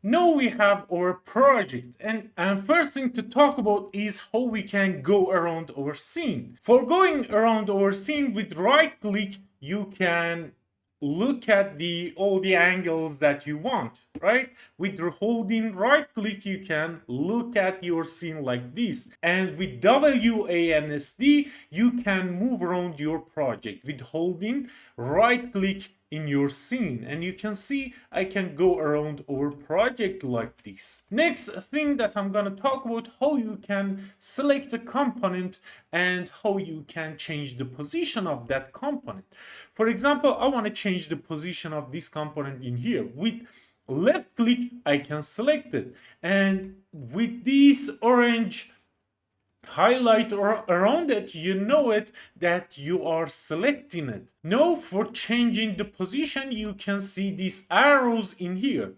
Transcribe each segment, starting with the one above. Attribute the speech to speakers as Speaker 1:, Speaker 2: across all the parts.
Speaker 1: Now we have our project, and first thing to talk about is how we can go around our scene. For going around our scene with right click, you can look at all the angles that you want, right? With holding right click, you can look at your scene like this, and with WASD you can move around your project with holding right click in your scene, and you can see I can go around our project like this. Next thing that I'm gonna talk about, how you can select a component and how you can change the position of that component. For example, I want to change the position of this component in here. With left click I can select it, and with this orange highlight around it, you know it that you are selecting it. Now for changing the position, you can see these arrows in here,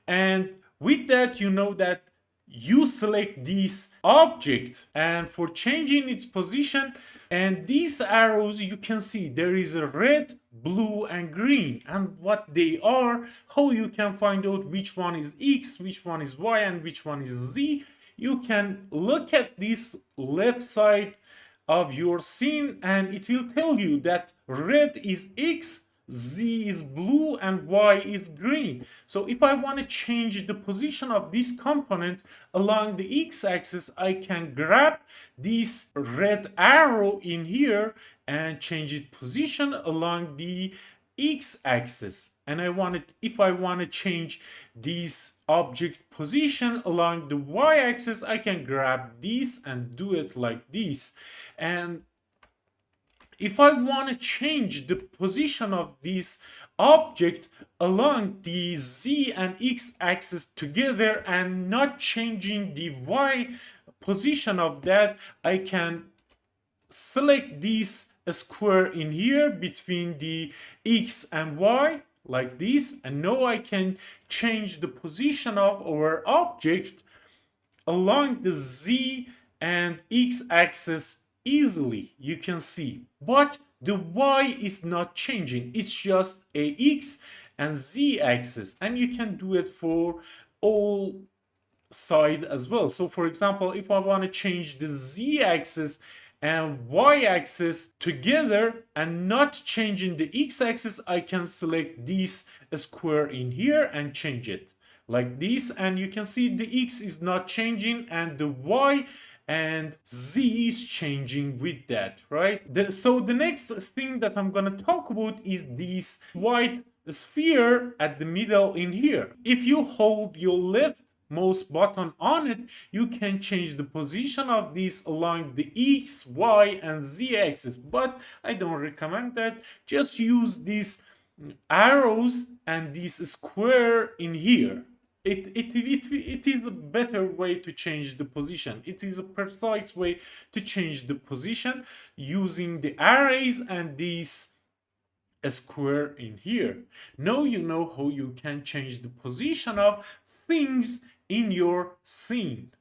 Speaker 1: and with that you know that you select this object, and for changing its position, and these arrows you can see there is a red, blue and green, and what they are, how you can find out which one is X, which one is Y and which one is Z. You can look at this left side of your scene and it will tell you that red is X, Z is blue and Y is green. So if I want to change the position of this component along the X axis, I can grab this red arrow in here and change its position along the X axis. And if I want to change this object position along the Y axis, I can grab this and do it like this. And if I want to change the position of this object along the Z and X axis together and not changing the Y position of that, I can select this square in here between the X and Y like this, and now I can change the position of our object along the Z and X axis easily, you can see. But the Y is not changing, it's just a X and Z axis, and you can do it for all side as well. So for example, if I want to change the Z axis and Y axis together and not changing the X axis, I can select this square in here and change it like this, and you can see the X is not changing and the Y and Z is changing with that, right? So the next thing that I'm gonna talk about is this white sphere at the middle in here. If you hold your left mouse button on it, you can change the position of this along the X, Y and Z axis, but I don't recommend that. Just use these arrows and this square in here. It is a better way to change the position. It is a precise way to change the position using the arrays and this square in here. Now you know how you can change the position of things in your scene.